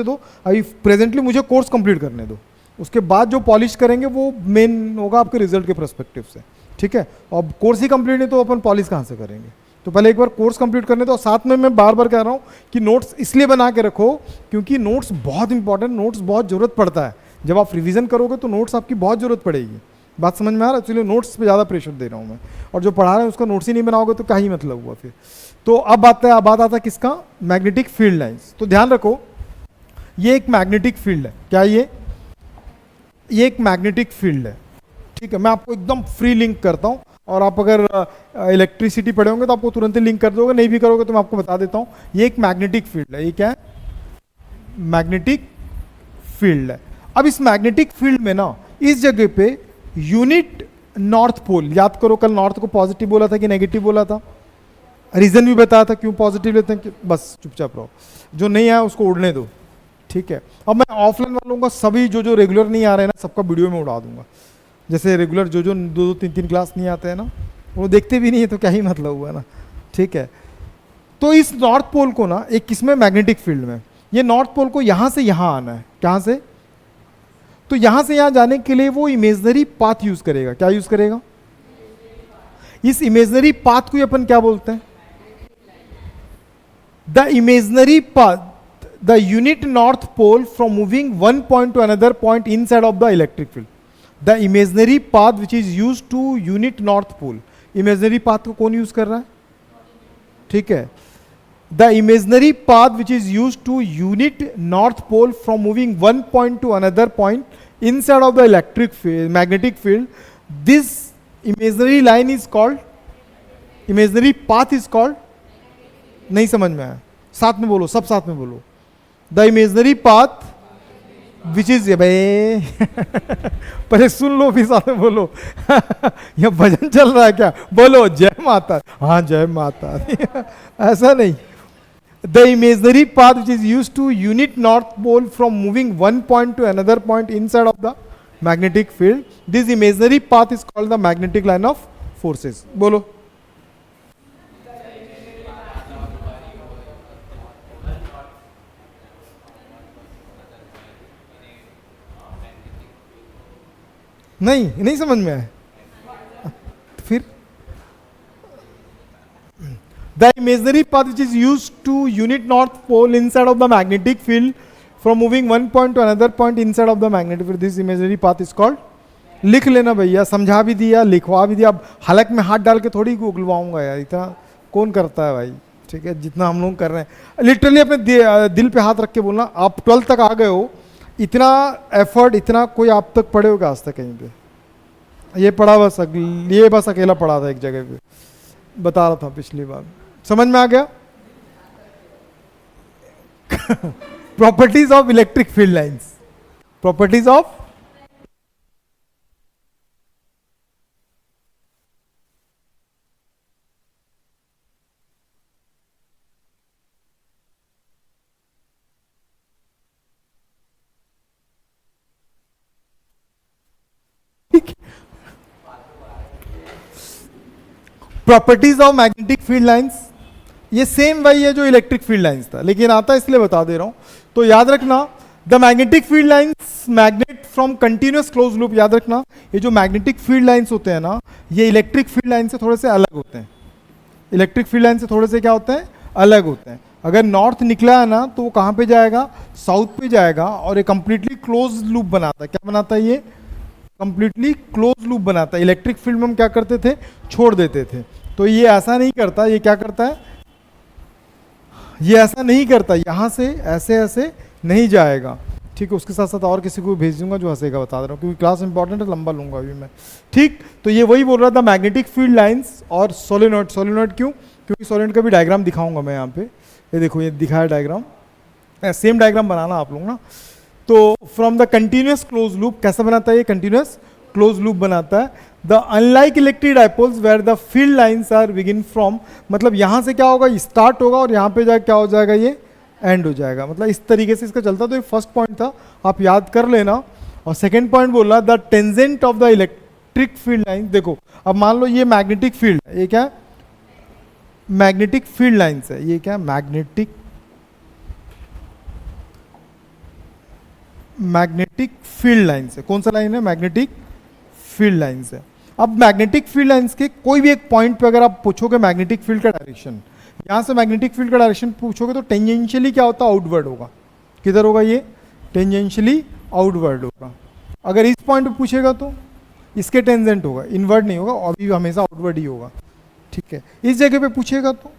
दो, अभी प्रेजेंटली मुझे कोर्स कंप्लीट करने दो, उसके बाद जो पॉलिश करेंगे वो मेन होगा आपके रिजल्ट के पर्सपेक्टिव से, ठीक है। और कोर्स ही कंप्लीट नहीं तो अपन पॉलिश कहाँ से करेंगे, तो पहले एक बार कोर्स कंप्लीट करने दो। साथ में मैं बार बार कह रहा हूँ कि नोट्स इसलिए बना के रखो क्योंकि नोट्स बहुत इंपॉर्टेंट, नोट्स बहुत ज़रूरत पड़ता है। जब आप रिवीजन करोगे तो नोट्स आपकी बहुत ज़रूरत पड़ेगी। बात समझ में आ रहा है? इसलिए नोट्स पे ज़्यादा प्रेशर दे रहा हूँ मैं, और जो पढ़ा रहे हैं उसका नोट्स ही नहीं बनाओगे तो क्या ही मतलब हुआ फिर। तो अब बात आता है किसका, मैग्नेटिक फील्ड लाइंस। तो ध्यान रखो ये एक मैग्नेटिक फील्ड है, क्या ये एक मैग्नेटिक फील्ड है, ठीक है। मैं आपको एकदम फ्री लिंक करता हूँ, और आप अगर इलेक्ट्रिसिटी पढ़े होंगे तो आपको तुरंत ही लिंक कर दोगे, नहीं भी करोगे तो मैं आपको बता देता हूँ। ये एक मैग्नेटिक फील्ड है, ये क्या है, मैग्नेटिक फील्ड है। अब इस मैग्नेटिक फील्ड में ना इस जगह पे यूनिट नॉर्थ पोल, याद करो कल नॉर्थ को पॉजिटिव बोला था कि नेगेटिव बोला था, रीजन भी बताया था क्यों पॉजिटिव लेते हैं कि बस चुपचाप रहो, जो नहीं आया उसको उड़ने दो, ठीक है। अब मैं ऑफलाइन वालों का सभी जो रेगुलर नहीं आ रहे हैं ना सबका वीडियो में उड़ा दूंगा। जैसे रेगुलर जो दो तीन तीन क्लास नहीं आते हैं ना, वो देखते भी नहीं है तो क्या ही मतलब हुआ ना, ठीक है। तो इस नॉर्थ पोल को ना एक किसमें, मैग्नेटिक फील्ड में, ये नॉर्थ पोल को यहां से यहां आना है, कहां से, तो यहां से यहां जाने के लिए वो इमेजनरी पाथ यूज करेगा। क्या यूज करेगा, इस इमेजनरी पाथ को अपन क्या बोलते हैं, the imaginary path, the unit north pole from moving one point to another point inside of the electric field. The imaginary path which is used to unit north pole. Imaginary path को कौन use कर रहा है, ठीक है। The imaginary path which is used to unit north pole from moving one point to another point inside of the electric field, magnetic field. This imaginary line is called, imaginary path is called, नहीं समझ में आया, साथ में बोलो, सब साथ में बोलो। The imaginary path which is, पहले सुन लो फिर साथ में बोलो। यह भजन चल रहा है क्या, बोलो जय माता, हाँ जय माता। ऐसा नहीं, the imaginary path which is use to unit north pole from moving one point to another point in side of the magnetic field, this imaginary path is called the magnetic line of forces. बोलो, नहीं समझ में आया, फिर the imaginary path which is use to unit north pole inside of the magnetic field from moving one point to another point inside of the magnetic field, this imaginary path is called, लिख लेना भैया, समझा भी दिया लिखवा भी दिया। अब हलक में हाथ डाल के थोड़ी उगलवाऊंगा यार, इतना कौन करता है भाई, ठीक है। जितना हम लोग कर रहे हैं लिटरली अपने दिल पे हाथ रख के बोलना, आप 12th तक आ गए हो, इतना एफर्ट, इतना कोई आप तक पढ़े होगा आज तक कहीं पे, ये पढ़ा बस, ये बस अकेला पढ़ा था एक जगह पे, बता रहा था पिछली बार, समझ में आ गया। Properties of electric field lines, properties of, properties of magnetic field lines, ये सेम वही है जो इलेक्ट्रिक फील्ड लाइंस था, लेकिन आता इसलिए बता दे रहा हूं। तो याद रखना, the magnetic field lines magnet from continuous close loop, याद रखना ये जो मैग्नेटिक फील्ड लाइंस होते हैं ना, ये इलेक्ट्रिक फील्ड लाइन से थोड़े से अलग होते हैं, इलेक्ट्रिक फील्ड लाइन से थोड़े से क्या होते हैं, अलग होते हैं। अगर नॉर्थ निकला है ना तो वो कहां पे जाएगा, साउथ पे जाएगा, और ये कंप्लीटली क्लोज लूप बनाता है। क्या बनाता है, ये कंप्लीटली क्लोज लूप बनाता है। इलेक्ट्रिक फील्ड में हम क्या करते थे, छोड़ देते थे, तो ये ऐसा नहीं करता, ये क्या करता है, ये ऐसा नहीं करता, यहां से ऐसे ऐसे नहीं जाएगा, ठीक है। उसके साथ साथ और किसी को भेज दूंगा जो हंसेगा, बता रहा हूँ क्योंकि क्लास इंपॉर्टेंट है, लंबा लूंगा अभी मैं, ठीक। तो ये वही बोल रहा था, मैग्नेटिक फील्ड लाइंस और सोलेनॉइड। सोलेनॉइड क्यों, क्योंकि सोलेनॉइड का भी डायग्राम दिखाऊंगा मैं यहाँ पे, ये देखो ये दिखाया डायग्राम, सेम डायग्राम बनाना आप लोग ना। तो from the continuous close loop, कैसा बनाता है ये, कंटिन्यूअस क्लोज लूप बनाता है। The unlike electric dipoles where the field lines are begin from, मतलब यहां से क्या होगा, स्टार्ट होगा और यहां पे जाके क्या हो जाएगा, ये एंड हो जाएगा, मतलब इस तरीके से इसका चलता। तो ये फर्स्ट पॉइंट था, आप याद कर लेना। और सेकेंड पॉइंट बोला, the tangent of the electric field line. देखो अब मान लो ये मैग्नेटिक फील्ड है, ये क्या, मैग्नेटिक फील्ड लाइंस है, ये क्या, मैग्नेटिक मैग्नेटिक फील्ड लाइन है। कौन सा लाइन है? मैग्नेटिक फील्ड लाइन है। अब मैग्नेटिक फील्ड लाइंस के कोई भी एक पॉइंट पे अगर आप पूछोगे मैग्नेटिक फील्ड का डायरेक्शन, यहां से मैग्नेटिक फील्ड का डायरेक्शन पूछोगे तो टेंजेंशियली क्या होता है? आउटवर्ड होगा। किधर होगा ये? टेंजेंशियली आउटवर्ड होगा। अगर इस पॉइंट पे पूछेगा तो इसके टेंजेंट होगा, इनवर्ड नहीं होगा, अभी हमेशा आउटवर्ड ही होगा। ठीक है, इस जगह पे पूछेगा तो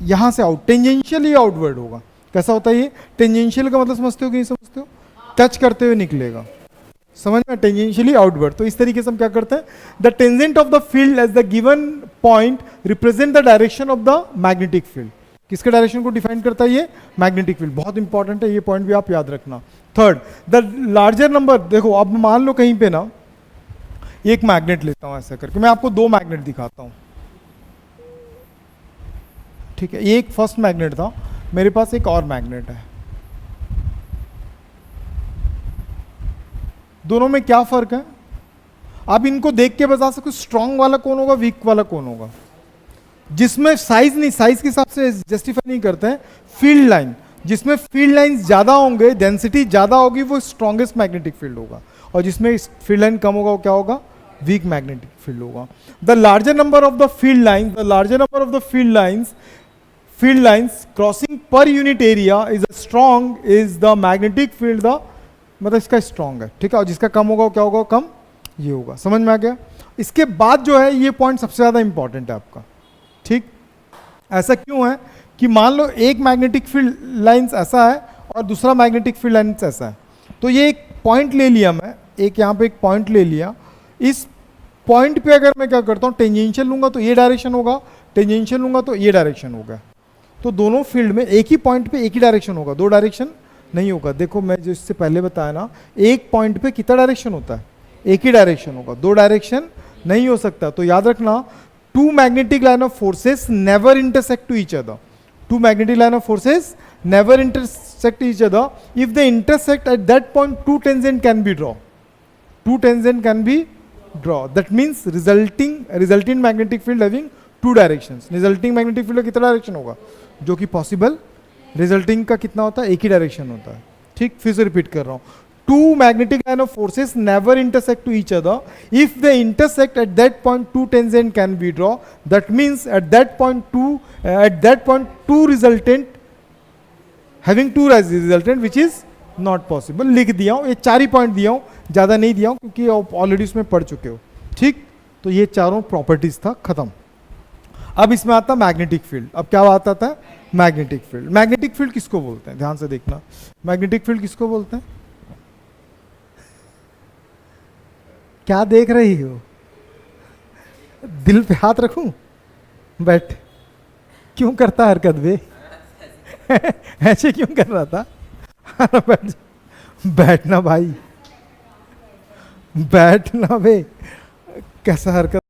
यहां से आउट, टेंजेंशियली आउटवर्ड होगा। कैसा होता है ये? टेंजेंशियल का मतलब समझते हो कि नहीं समझते हो? टच करते हुए निकलेगा, समझ में? Tangentially outward. तो इस तरीके से हम क्या करते हैं, the tangent of the field as the given point represent the direction of the magnetic field. किसके डायरेक्शन को डिफाइन करता है ये? Magnetic field. बहुत इंपॉर्टेंट है ये पॉइंट भी आप याद रखना। थर्ड, द लार्जर नंबर, देखो अब मान लो कहीं पे ना एक मैग्नेट लेता हूं ऐसा करके, मैं आपको दो मैग्नेट दिखाता हूं। ठीक है, एक फर्स्ट मैग्नेट था, मेरे पास एक और मैग्नेट है। दोनों में क्या फर्क है? आप इनको देख के बता सकते हो स्ट्रांग वाला कौन होगा, वीक वाला कौन होगा। जिसमें साइज नहीं, साइज के हिसाब से जस्टिफाई नहीं करते हैं, फील्ड लाइन, जिसमें फील्ड लाइन ज्यादा होंगे, डेंसिटी ज्यादा होगी, वो स्ट्रॉन्गेस्ट मैग्नेटिक फील्ड होगा, और जिसमें फील्ड लाइन कम होगा वो क्या होगा? वीक मैग्नेटिक फील्ड होगा। The larger number of the field lines, the larger number of the field lines crossing per unit area is a strong, is the magnetic field the, मतलब इसका strong है। ठीक है, और जिसका कम होगा वो क्या होगा? कम, ये होगा। समझ में आ गया? इसके बाद जो है ये पॉइंट सबसे ज्यादा इंपॉर्टेंट है आपका। ठीक, ऐसा क्यों है कि मान लो एक मैग्नेटिक फील्ड लाइंस ऐसा है और दूसरा मैग्नेटिक फील्ड लाइंस ऐसा है, तो ये एक पॉइंट ले लिया मैं, एक यहाँ पे एक पॉइंट ले लिया। इस पॉइंट पे अगर मैं क्या करता हूँ, टेंजेंशियल लूंगा तो ये डायरेक्शन होगा, टेंजेंशियल लूंगा तो ये डायरेक्शन होगा। तो दोनों फील्ड में एक ही पॉइंट पे एक ही डायरेक्शन होगा, दो डायरेक्शन नहीं होगा। देखो मैं जो इससे पहले बताया ना, एक पॉइंट पे कितना डायरेक्शन होता है? एक ही डायरेक्शन होगा, दो डायरेक्शन नहीं हो सकता। तो याद रखना, two magnetic line of forces never intersect to each other. Two magnetic line of forces never intersect each other. If they intersect at that point two tangent can be draw, two tangent can be draw. That means resulting magnetic field having two directions. Resulting magnetic field का कितना direction होगा? जो कि possible, resulting का कितना होता है? एक ही डायरेक्शन होता है। ठीक, फिर से रिपीट कर रहा हूं, two magnetic line of forces never intersect to each other. If they intersect at that point two tangent can be draw. That means at that point two resultant having two resultant which is not possible. लिख दिया हूं, ये चार ही point दिया हूं, ज्यादा नहीं दिया हूं क्योंकि आप ऑलरेडी उसमें पढ़ चुके हो। ठीक, तो ये चारों प्रॉपर्टीज था, खत्म। अब इसमें आता मैग्नेटिक फील्ड। अब क्या बात आता है? Magnetic field. मैग्नेटिक फील्ड किसको बोलते हैं? ध्यान से देखना, मैग्नेटिक फील्ड किसको बोलते हैं? क्या देख रही हो? दिल पे हाथ रखूं? बैठ। क्यों करता हरकत बे? ऐसे क्यों कर रहा था? बैठ, बैठना भाई, बैठना बे। कैसा हरकत